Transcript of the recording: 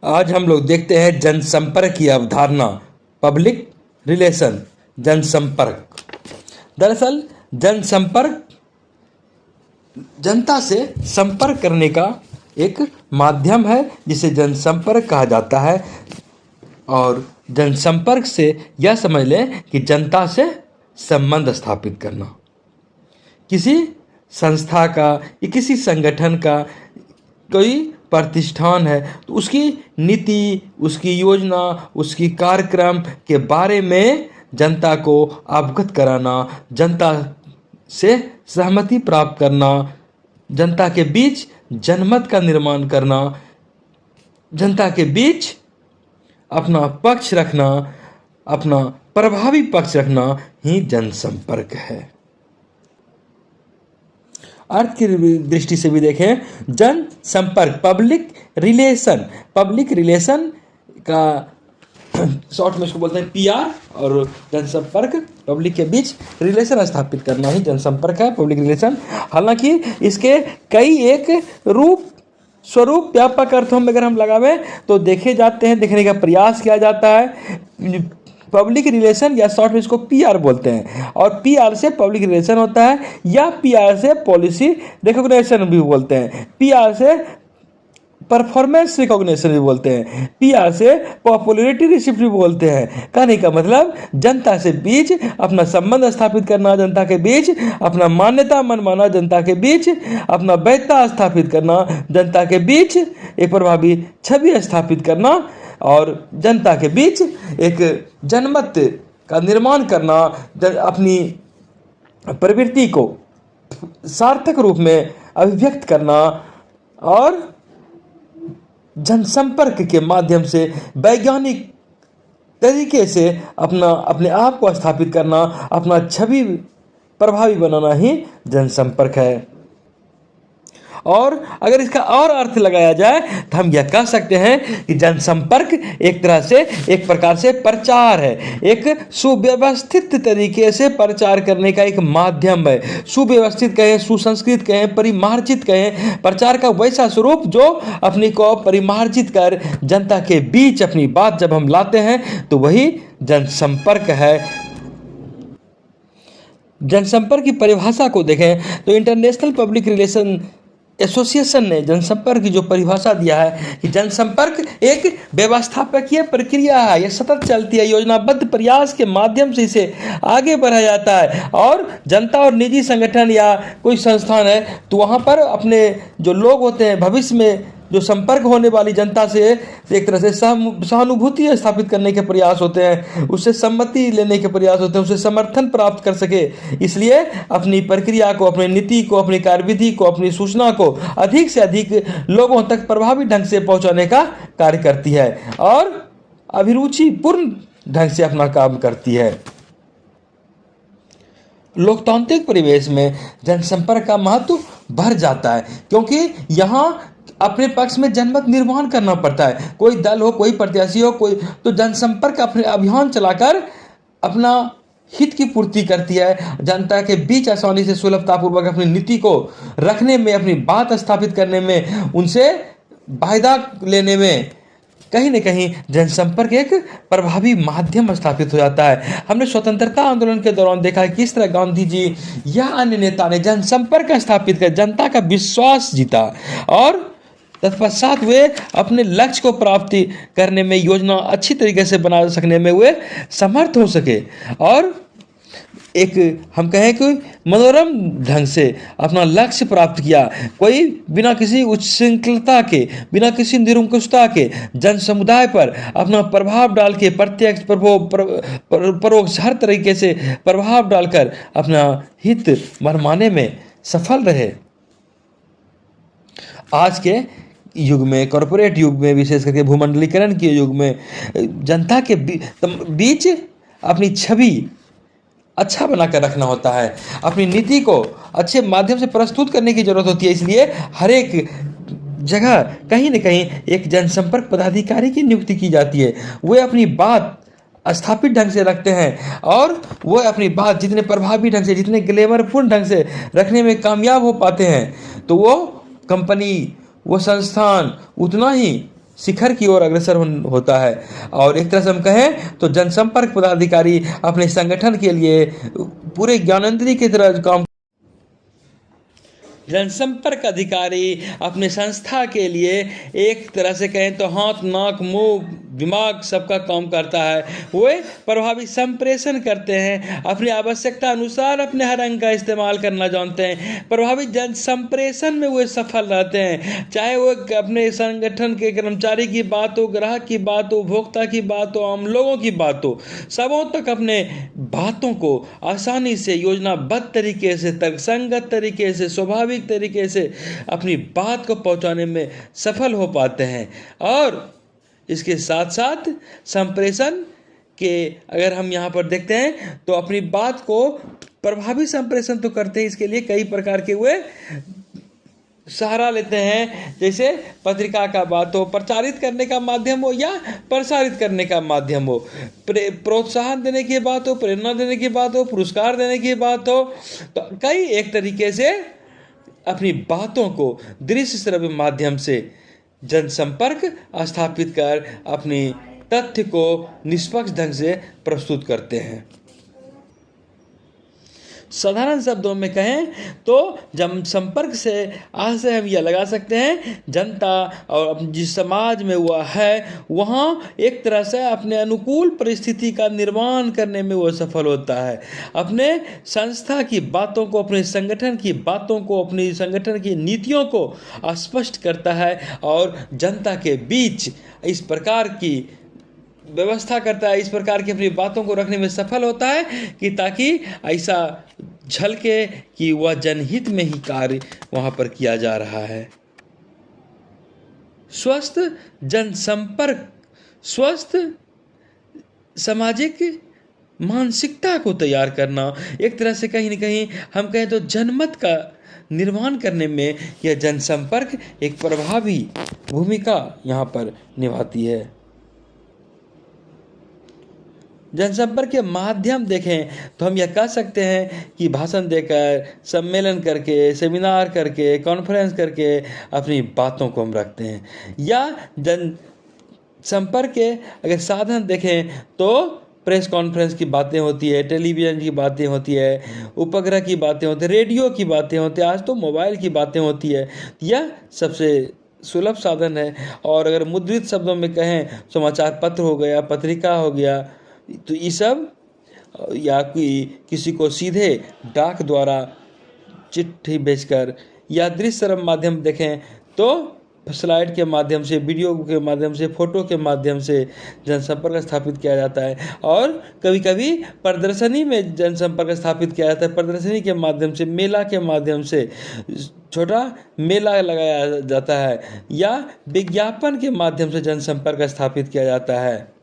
आज हम लोग देखते हैं जनसंपर्क की अवधारणा, पब्लिक रिलेशन। जनसंपर्क दरअसल जनसंपर्क जनता से संपर्क करने का एक माध्यम है जिसे जनसंपर्क कहा जाता है। और जनसंपर्क से यह समझ लें कि जनता से संबंध स्थापित करना, किसी संस्था का या किसी संगठन का कोई प्रतिष्ठान है तो उसकी नीति, उसकी योजना, उसकी कार्यक्रम के बारे में जनता को अवगत कराना, जनता से सहमति प्राप्त करना, जनता के बीच जनमत का निर्माण करना, जनता के बीच अपना पक्ष रखना, अपना प्रभावी पक्ष रखना ही जनसंपर्क है। अर्थ की दृष्टि से भी देखें, जनसंपर्क पब्लिक रिलेशन का शॉर्ट में इसको बोलते हैं पीआर, और जनसंपर्क पब्लिक के बीच रिलेशन स्थापित करना ही जनसंपर्क है, पब्लिक रिलेशन। हालांकि इसके कई एक स्वरूप व्यापक अर्थों में अगर हम लगावें तो देखे जाते हैं, देखने का प्रयास किया जाता है। पब्लिक रिलेशन या शॉर्ट में इसको पीआर बोलते हैं, और पीआर से पब्लिक रिलेशन होता है, या पीआर से पॉलिसी रिकॉग्निशन भी बोलते हैं, पीआर से परफॉर्मेंस रिकॉग्निशन भी बोलते हैं, पीआर से पॉपुलैरिटी रिसिप्ट भी बोलते हैं। कहने का मतलब जनता से बीच अपना संबंध स्थापित करना, जनता के बीच अपना मान्यता मनमाना, जनता के बीच अपना वैधता स्थापित करना, जनता के बीच एक प्रभावी छवि स्थापित करना, और जनता के बीच एक जनमत का निर्माण करना, अपनी प्रवृत्ति को सार्थक रूप में अभिव्यक्त करना, और जनसंपर्क के माध्यम से वैज्ञानिक तरीके से अपने आप को स्थापित करना, अपना छवि प्रभावी बनाना ही जनसंपर्क है। और अगर इसका और अर्थ लगाया जाए तो हम यह कह सकते हैं कि जनसंपर्क एक तरह से एक प्रकार से प्रचार है, एक सुव्यवस्थित तरीके से प्रचार करने का एक माध्यम है। सुव्यवस्थित कहें, सुसंस्कृत कहें, परिमार्जित कहें, प्रचार का वैसा स्वरूप जो अपनी को परिमार्जित कर जनता के बीच अपनी बात जब हम लाते हैं तो वही जनसंपर्क है। जनसंपर्क की परिभाषा को देखें तो इंटरनेशनल पब्लिक रिलेशन एसोसिएशन ने जनसंपर्क की जो परिभाषा दिया है कि जनसंपर्क एक व्यवस्थापकीय प्रक्रिया है, यह सतत चलती है, योजनाबद्ध प्रयास के माध्यम से इसे आगे बढ़ाया जाता है। और जनता और निजी संगठन या कोई संस्थान है तो वहाँ पर अपने जो लोग होते हैं, भविष्य में जो संपर्क होने वाली जनता से एक तरह से सहानुभूति स्थापित करने के प्रयास होते हैं, उससे सम्मति लेने के प्रयास होते हैं, उससे समर्थन प्राप्त कर सके, इसलिए अपनी प्रक्रिया को, अपनी नीति को, अपनी कार्यविधि को, अपनी सूचना को अधिक से अधिक लोगों तक प्रभावी ढंग से पहुंचाने का कार्य करती है और अभिरुचिपूर्ण ढंग से अपना काम करती है। लोकतांत्रिक परिवेश में जनसंपर्क का महत्व बढ़ जाता है, क्योंकि यहाँ अपने पक्ष में जनमत निर्माण करना पड़ता है। कोई दल हो, कोई प्रत्याशी हो, कोई तो जनसंपर्क अपने अभियान चलाकर अपना हित की पूर्ति करती है, जनता के बीच आसानी से सुलभतापूर्वक अपनी नीति को रखने में, अपनी बात स्थापित करने में, उनसे वायदा लेने में कहीं न कहीं जनसंपर्क एक प्रभावी माध्यम स्थापित हो जाता है। हमने स्वतंत्रता आंदोलन के दौरान देखा है किस तरह गांधी जी या अन्य नेता ने जनसंपर्क स्थापित कर जनता का विश्वास जीता, और तत्पश्चात वे अपने लक्ष्य को प्राप्ति करने में, योजना अच्छी तरीके से बना सकने में वे समर्थ हो सके, और एक हम कहें कि मनोरम ढंग से अपना लक्ष्य प्राप्त किया। कोई बिना किसी उच्छृंखलता के, बिना किसी निरंकुशता के जन समुदाय पर अपना प्रभाव डाल के, प्रत्यक्ष परोक्ष हर तरीके से प्रभाव डालकर अपना हित मनमाने में सफल रहे। आज के युग में, कॉरपोरेट युग में, विशेष करके भूमंडलीकरण के युग में जनता के बीच अपनी छवि अच्छा बनाकर रखना होता है, अपनी नीति को अच्छे माध्यम से प्रस्तुत करने की जरूरत होती है। इसलिए हर एक जगह कहीं न कहीं एक जनसंपर्क पदाधिकारी की नियुक्ति की जाती है। वे अपनी बात स्थापित ढंग से रखते हैं, और वो अपनी बात जितने प्रभावी ढंग से, जितने ग्लैमरपूर्ण ढंग से रखने में कामयाब हो पाते हैं, तो वो कंपनी, वो संस्थान उतना ही शिखर की ओर अग्रसर होता है। और एक तरह से हम कहें तो जनसंपर्क पदाधिकारी अपने संगठन के लिए पूरे ज्ञानेंद्रिय की तरह काम, जनसंपर्क अधिकारी अपने संस्था के लिए एक तरह से कहें तो हाथ, नाक, मुंह, दिमाग सबका काम करता है। वे प्रभावी संप्रेषण करते हैं, अपनी आवश्यकता अनुसार अपने हर अंग का इस्तेमाल करना जानते हैं। प्रभावी जन संप्रेषण में वे सफल रहते हैं, चाहे वो अपने संगठन के कर्मचारी की बात हो, ग्राहक की बात हो, उपभोक्ता की बात हो, आम लोगों की बात हो, सबों तक अपने बातों को आसानी से, योजनाबद्ध तरीके से, तर्कसंगत तरीके से, स्वाभाविक तरीके से अपनी बात को पहुंचाने में सफल हो पाते हैं। और इसके साथ साथ संप्रेषण के अगर हम यहाँ पर देखते हैं तो अपनी बात को प्रभावी संप्रेषण तो करते हैं, इसके लिए कई प्रकार के वे सहारा लेते हैं, जैसे पत्रिका का बात हो, प्रचारित करने का माध्यम हो या प्रसारित करने का माध्यम हो, प्रोत्साहन देने की बात हो, प्रेरणा देने की बात हो, पुरस्कार देने की बात हो, तो कई एक तरीके से अपनी बातों को दृश्य श्रव्य माध्यम से जनसंपर्क स्थापित कर अपनी तथ्य को निष्पक्ष ढंग से प्रस्तुत करते हैं। साधारण शब्दों में कहें तो जनसंपर्क से आज से हम यह लगा सकते हैं, जनता और जिस समाज में वह है वहाँ एक तरह से अपने अनुकूल परिस्थिति का निर्माण करने में वह सफल होता है। अपने संस्था की बातों को, अपने संगठन की बातों को, अपनी संगठन की नीतियों को स्पष्ट करता है और जनता के बीच इस प्रकार की व्यवस्था करता है, इस प्रकार की अपनी बातों को रखने में सफल होता है कि ताकि ऐसा झलके कि वह जनहित में ही कार्य वहाँ पर किया जा रहा है। स्वस्थ जनसंपर्क स्वस्थ सामाजिक मानसिकता को तैयार करना, एक तरह से कहीं न कहीं हम कहें तो जनमत का निर्माण करने में यह जनसंपर्क एक प्रभावी भूमिका यहाँ पर निभाती है। जनसंपर्क के माध्यम देखें तो हम यह कह सकते हैं कि भाषण देकर, सम्मेलन करके, सेमिनार करके, कॉन्फ्रेंस करके अपनी बातों को हम रखते हैं। या जनसंपर्क के अगर साधन देखें तो प्रेस कॉन्फ्रेंस की बातें होती है, टेलीविज़न की बातें होती है, उपग्रह की बातें होती है, रेडियो की बातें होती है, आज तो मोबाइल की बातें होती है। यह सबसे सुलभ साधन है। और अगर मुद्रित शब्दों में कहें, समाचार पत्र हो गया, पत्रिका हो गया, तो ये सब या किसी को सीधे डाक द्वारा चिट्ठी भेजकर, या दृश्य श्रव्य माध्यम देखें तो स्लाइड के माध्यम से, वीडियो के माध्यम से, फोटो के माध्यम से जनसंपर्क स्थापित किया जाता है। और कभी कभी प्रदर्शनी में जनसंपर्क स्थापित किया जाता है। प्रदर्शनी के माध्यम से, मेला के माध्यम से छोटा मेला लगाया जाता है, या विज्ञापन के माध्यम से जनसंपर्क स्थापित किया जाता है।